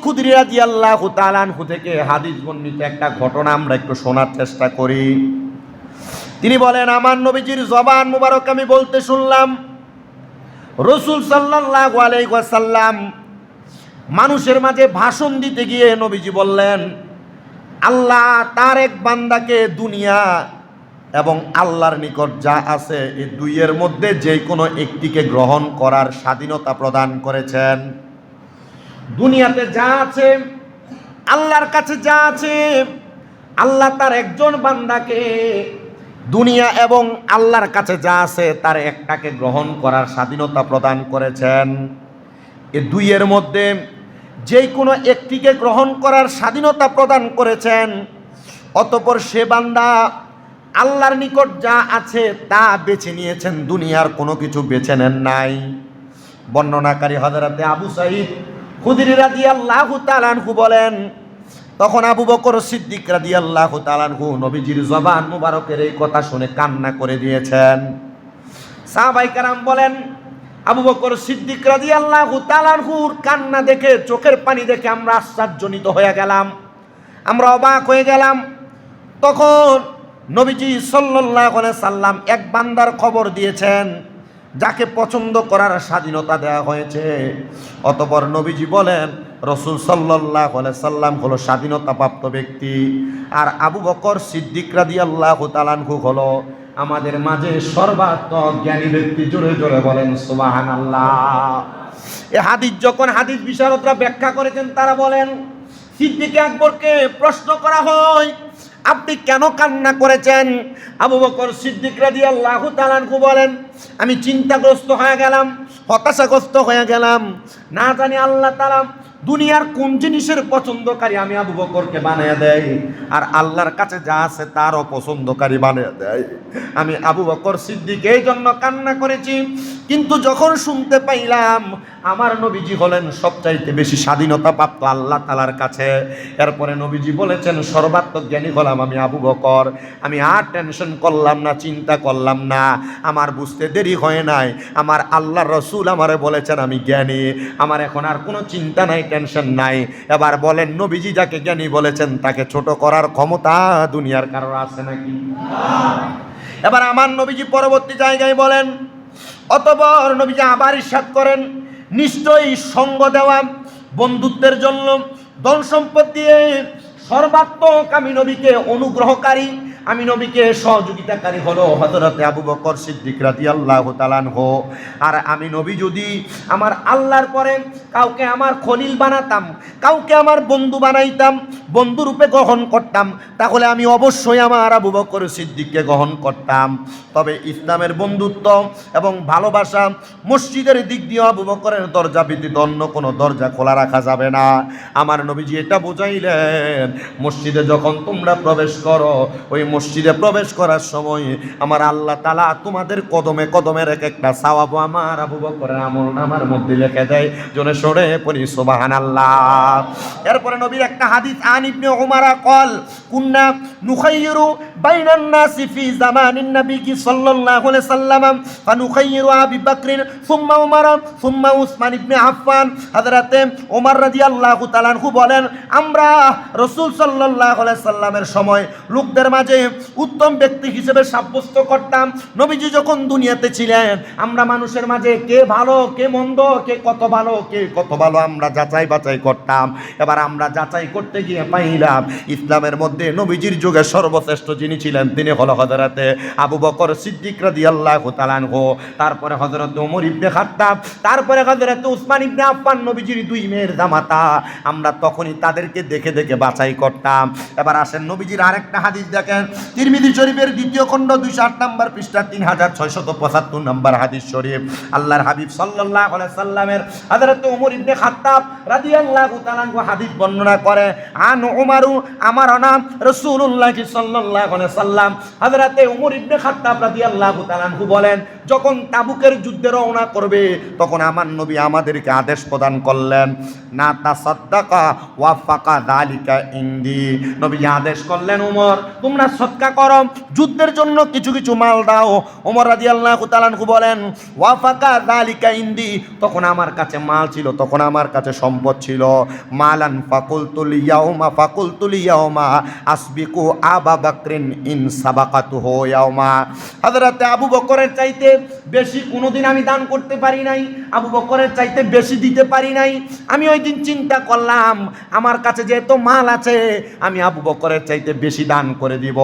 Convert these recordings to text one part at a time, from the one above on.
খুদরি রাদিয়াল্লাহু তাআলা আনহু থেকে হাদিস বর্ণিত একটা ঘটনা আমরা একটু শোনার চেষ্টা করি। তিনি বলেন, আমার নবীজির জবান মুবারক আমি বলতে শুনলাম, রাসূল সাল্লাল্লাহু আলাইহি ওয়াসাল্লাম মানুষের মাঝে ভাষণ দিতে গিয়ে নবীজি বললেন, আল্লাহ তার এক বান্দাকে দুনিয়া এবং আল্লাহর নিকট যা আছে এই দুইয়ের মধ্যে যে কোনো একটিকে গ্রহণ করার স্বাধীনতা প্রদান করেছেন। দুনিয়াতে যা আছে, আল্লাহর কাছে যা আছে, আল্লাহ তার একজন বান্দাকে দুনিয়া এবং আল্লাহর কাছে যা আছে তার একটাকে গ্রহণ করার স্বাধীনতা প্রদান করেছেন। এই দুইয়ের মধ্যে যে কোনো একটিকে গ্রহণ করার স্বাধীনতা প্রদান করেছেন। অতঃপর সে বান্দা আল্লাহর নিকট যা আছে তা বেছে নিয়েছেন, দুনিয়ার কোনো কিছু বেছে নেন নাই। বর্ণনাকারী হযরতে আবু সাঈদ খুদরি রাদিয়াল্লাহু তাআলা আনহু বলেন, তখন আবু বকর সিদ্দিক রাদিয়াল্লাহু তাআলা আনহু নবীজির জবান মুবারকের এই কথা শুনে কান্না করে দিয়েছেন। সাহাবায়ে কেরাম বলেন, আবু বকর সিদ্দিক রাদিয়াল্লাহু তাআলা আনহুর কান্না দেখে, চোখের পানি দেখে আমরা আশ্চর্যজনিত হয়ে গেলাম, আমরা অবাক হয়ে গেলাম। তখন নবীজি সাল্লাল্লাহু আলাইহি সাল্লাম এক বান্দার খবর দিয়েছেন যাকে পছন্দ করার স্বাধীনতা দেওয়া হয়েছে। অতঃপর নবীজি বলেন, রাসূল সাল্লাল্লাহু আলাইহি সাল্লাম হলো স্বাধীনতাপ্রাপ্ত ব্যক্তি, আর আবু বকর সিদ্দিক রাদিয়াল্লাহু তাআলা আনহু হলো আমাদের মাঝে সর্বাত্মক জ্ঞানী ব্যক্তি। জোরে জোরে বলেন সুবহানাল্লাহ। এই হাদিস যখন হাদিস বিশারদরা ব্যাখ্যা করেছেন, তারা বলেন, সিদ্দিক আকবরকে প্রশ্ন করা হয়, আপনি কেন কান্না করেছেন? আবু বকর সিদ্দিক রাদিয়াল্লাহু তাআলা আনহু বলেন, আমি চিন্তাগ্রস্ত হয়ে গেলাম, হতাশাগ্রস্ত হয়ে গেলাম। না জানি আল্লাহ তাআলা দুনিয়ার কোন জিনিসের পছন্দকারী আমি আবু বকরকে বানিয়ে দেয়, আর আল্লাহর কাছে যা আছে তারও পছন্দকারী বানিয়ে দেয়। আমি আবু বকর সিদ্দিক এই জন্য কান্না করেছি। কিন্তু যখন শুনতে পাইলাম আমার নবীজি হলেন সবচাইতে বেশি স্বাধীনতা প্রাপ্ত আল্লাহ তাআলার কাছে, এরপরে নবীজি বলেছেন সর্বাত্মক জ্ঞানী হলাম আমি আবু বকর, আমি আর টেনশন করলাম না, চিন্তা করলাম না, আমার বুঝতে দেরি হয় নাই। আমার আল্লাহর রাসূল আমারে বলেছেন আমি জ্ঞানী, আমার এখন আর কোনো চিন্তা নাই, টেনশন নাই। এবার বলেন, নবীজি যাকে জ্ঞানী বলেছেন তাকে ছোট করার ক্ষমতা দুনিয়ার কারোর আছে নাকি? এবার আমার নবীজি পরবর্তী জায়গায় বলেন, অতঃপর নবীজি আবার ইরশাদ করেন, নিশ্চয়ই সঙ্গ দেওয়া, বন্ধুত্বের জন্য ধন সম্পদ দিয়ে সর্বাত্মক আমি নবীকে অনুগ্রহকারী, আমি নবীকে সহযোগিতাকারী হলো হযরতে আবু বকর সিদ্দিক রাদিয়াল্লাহু তাআলা আনহু। আর আমি নবী যদি আমার আল্লাহর পরে কাউকে আমার খলিল বানাতাম, কাউকে আমার বন্ধু বানাইতাম, বন্ধুরূপে গ্রহণ করতাম, তাহলে আমি অবশ্যই আমার আবু বকর সিদ্দিককে গ্রহণ করতাম। তবে ইসলামের বন্ধুত্ব এবং ভালোবাসা মসজিদের দিক দিয়ে আবু বকরের দরজা ব্যতীত অন্য কোনো দরজা খোলা রাখা যাবে না। আমার নবীজি এটা বুঝাইলেন, মসজিদে যখন তোমরা প্রবেশ করো, ওই মসজিদে প্রবেশ করার সময় আমার আল্লাহ তাআলা তোমাদের কদমে কদমে এক একটা সওয়াব আমার আবু বকরের আমলনামার মধ্যে লিখে দেয়। জোরে সরে পড়ি সুবহানাল্লাহ। এরপরে নবীর একটা হাদিস, আন ইবনে উমার قال কুন্না নুখাইয়িরু বাইনান নাসি ফি জামানিন নবী সাল্লাল্লাহু আলাইহি সাল্লাম ফানুখাইয়িরু আবি বকর সুম্মা উমর সুম্মা উসমান ইবনে আফফান। হযরতে ওমর রাদিয়াল্লাহু তাআলা আনহু বলেন, আমরা রাসূল সাল্লাল্লাহু আলাইহি সাল্লামের সময় লোকদের মাঝে উত্তম ব্যক্তি হিসেবে সাব্যস্ত করতাম। নবীজি যখন দুনিয়াতে ছিলেন আমরা মানুষের মাঝে কে ভালো কে মন্দ, কে কত ভালো কে কত ভালো আমরা যাচাই বাছাই করতাম। এবার আমরা যাচাই করতে গিয়ে পাইলাম ইসলামের মধ্যে নবীজির যুগে সর্বশ্রেষ্ঠ যিনি ছিলেন তিনি হলো হযরতে আবু বকর সিদ্দিক রাদিয়াল্লাহু তাআলা আনহু, তারপরে হযরতে ওমর ইবনে খাত্তাব, তারপরে হযরতে উসমান ইবনে আফফান, নবীজির দুই মেয়ের জামাতা। আমরা তখনই তাদেরকে দেখে দেখে বাছাই করতাম। এবার আসেন নবীজির আরেকটা হাদিস দেখেন, তিরমিজি শরীফের দ্বিতীয় খণ্ড 208 নম্বর পৃষ্ঠা 3675 নম্বর হাদিস শরীফ। আল্লাহর হাবিব সাল্লাল্লাহু আলাইহি সাল্লামের হযরত ওমর ইবনে খাত্তাব রাদিয়াল্লাহু তাআলা আনহু হাদিস বর্ণনা করে, আন আন উমারু আমার নাম রাসূলুল্লাহ সাল্লাল্লাহু আলাইহি সাল্লাম হযরতে ওমর ইবনে খাত্তাব রাদিয়াল্লাহু তাআলা আনহু বলেন, যখন তাবুকের যুদ্ধে রওনা করবে তখন আমার নবী আমাদেরকে আদেশ প্রদান করলেন, না তাসাদ্দাকা ওয়া ফাকা যালিকা ইনদি। নবী আদেশ করলেন, ওমর তোমরা সদকা করো, যুদ্ধের জন্য কিছু কিছু মাল দাও। ওমর রাদিয়াল্লাহু তাআলা আনহু বলেন, ওয়া ফাকা যালিকা ইনদি, তখন আমার কাছে মাল ছিল, তখন আমার কাছে সম্পদ ছিল। মালান ফাকুলতুল ইয়াউমা আসবিকু আবু বকরিন ইন সাবাকাতুহু ইয়াউমা। হযরতে আবু বকরের চাইতে বেশি কোনোদিন আমি দান করতে পারি নাই, আবু বকরের চাইতে বেশি দিতে পারি নাই। আমি ওই দিন চিন্তা করলাম আমার কাছে যেহেতু মাল আছে আমি আবু বকরের চাইতে বেশি দান করে দিব।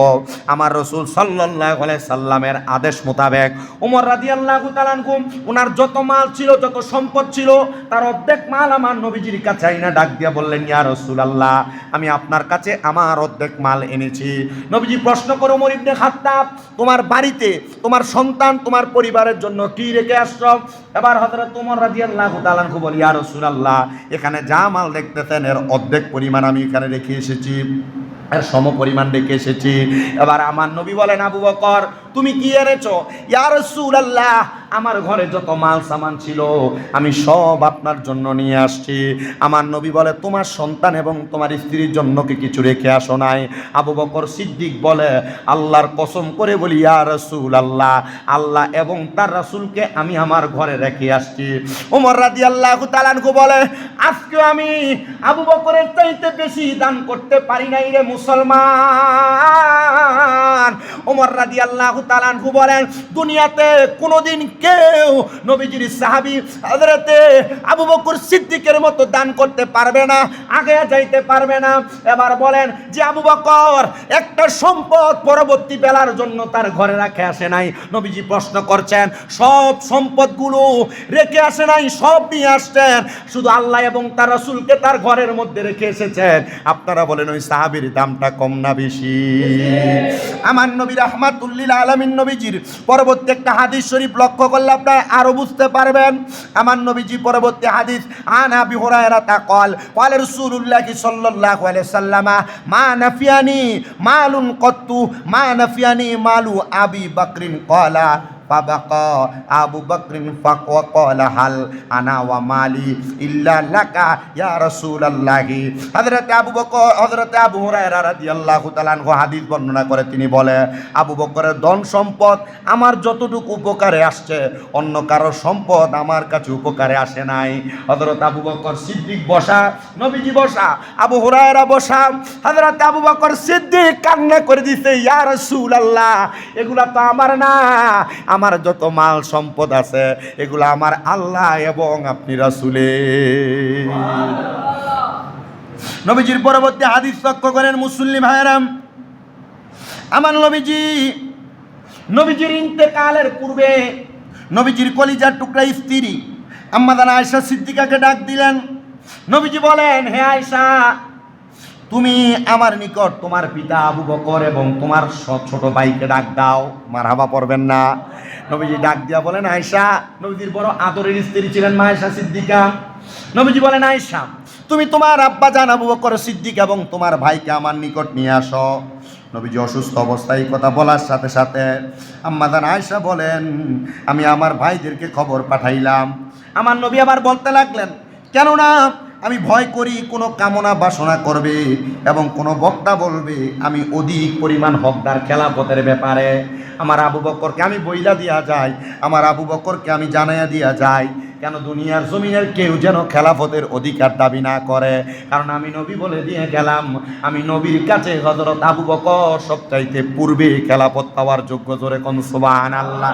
আমার রাসূল সাল্লাল্লাহু আলাইহি সাল্লামের আদেশ মোতাবেক ওমর রাদিয়াল্লাহু তাআলা আনহু ওনার যত মাল ছিল, যত সম্পদ ছিল, তার অর্ধেক মাল আমার নবীজির কাছে আইনা ডাক দিয়া বললেন, ইয়া রাসূলুল্লাহ আমি আপনার কাছে আমার অর্ধেক মাল এনেছি। নবীজি প্রশ্ন করে, ওমর ইবনে খাত্তাব তোমার বাড়িতে তোমার সন্তান তোমার পরিবারের জন্য কি রেখে আসছো? এবার হযরত ওমর রাদিয়াল্লাহু তাআলা আনহু বলে, ইয়া রাসূলুল্লাহ এখানে যা মাল দেখতেছেন এর অর্ধেক পরিমাণ আমি এখানে রেখে এসেছি, এর সম পরিমাণ রেখে এসেছি। এবার আমার নবী বলেন, আবু বকর তুমি কি এনেছো? ইয়া রাসূলুল্লাহ আমার ঘরে যত মাল সামান ছিল আমি সব আপনার জন্য নিয়ে আসছি। আমার নবী বলে, তোমার সন্তান এবং তোমার স্ত্রীর জন্য কি কিছু রেখে আসো নাই? আবু বকর সিদ্দিক বলে, আল্লাহর কসম করে বলি ইয়া রাসূলুল্লাহ আল্লাহ এবং তার রাসূলকে আমি আমার ঘরে রেখে আসছি। ওমর রাদিয়াল্লাহু তাআলা আনহু বলে, আজকে আমি আবু বকরের চাইতে বেশি দান করতে পারি নাই রে মুসলমান। ওমর রাদিয়াল্লাহু তাআলা আনহু বলেন, দুনিয়াতে কোনোদিন কেউ নবীজির সাহাবী হযরতে আবু বকর সিদ্দিকের মতো দান করতে পারবে না, আগে যাইতে পারবে না। এবার বলেন যে আবু বকর একটা সম্পদ পরবর্তী বেলার জন্য তার ঘরে রেখে আসে নাই। নবীজি প্রশ্ন করছেন, সব সম্পদগুলো রেখে আসে নাই, সব নিয়ে আসছেন, শুধু আল্লাহ এবং তার রাসূলকে তার ঘরের মধ্যে রেখে এসেছেন। আপনারা বলেন ওই সাহাবীর দামটা কম না বেশি? আমার নবী রাহমাতুল লিল আলামিন নবীজির পরবর্তী একটা হাদিস শরীফ লক্ষ্য করলে আপনারা আরো বুঝতে পারবেন। আমার নবীজি পরবর্তী হাদিস, আন আবি হুরায়রা قال قال رسول الله صلى الله عليه وسلم ما نفياني مال قط ما نفياني مال ابي بكر قال فبقى আবু বকর فقال هل انا ومالي الا لك يا رسول الله। হযরত আবু হুরায়রা রাদিয়াল্লাহু তাআলা আনহু হাদিস বর্ণনা করে তিনি বলে, আবু বকরের ধন সম্পদ আমার যতটুকু উপকারে আসছে অন্য কারো সম্পদ আমার কাছে উপকারে আসে নাই। হযরত আবু বকর সিদ্দিক বসা, নবীজি বসা, আবু হুরায়রা বসা। হযরত আবু বকর সিদ্দিক কান্না করে দিছে, ইয়া রাসূলুল্লাহ এগুলা তো আমার না, আমার যত মাল সম্পদ আছে এগুলো আমার আল্লাহ এবং আপনি রাসূলের। নবীজির পরবর্তী হাদিস লক্ষ্য করেন মুসলিম ভাইরাম, আমার নবীজির ইন্তেকালের পূর্বে নবীজির কলিজার টুকরা স্ত্রী আম্মা জান আয়েশা সিদ্দিকাকে ডাক দিলেন। নবীজি বলেন, হে আয়েশা তুমি আমার নিকট তোমার পিতা আবু বকর এবং তোমার ছোট ভাইকে ডাক দাও। মারহাবা পড়বেন না? নবীজি ডাক দিয়া বলেন, আয়েশা, নবীজির বড় আদরের স্ত্রী ছিলেন মা আয়েশা সিদ্দিকা। নবীজি বলেন, আয়েশা তুমি তোমার আব্বা জান আবু বকর সিদ্দিক এবং তোমার ভাইকে আমার নিকট নিয়ে আসো। নবীজি অসুস্থ অবস্থায় কথা বলার সাথে সাথে আম্মা জান আয়েশা বলেন, আমি আমার ভাইদেরকে খবর পাঠাইলাম। আমার নবী আবার বলতে লাগলেন, কেননা আমি ভয় করি কোনো কামনা বাসনা করবে এবং কোনো বক্তা বলবে আমি অধিক পরিমাণ হকদার খেলাফতের ব্যাপারে। আমার আবু বকরকে আমি বইলা দিয়া যাই, আমার আবু বকরকে আমি জানাইয়া দিয়া যাই, কেন দুনিয়ার জমিনের কেউ যেন খেলাফতের অধিকার দাবি না করে। কারণ আমি নবী বলে দিয়ে গেলাম, আমি নবীর কাছে হযরত আবু বকর সবচাইতে পূর্বে খেলাফত পাওয়ার যোগ্য। জোরে কোন সুবহানাল্লাহ।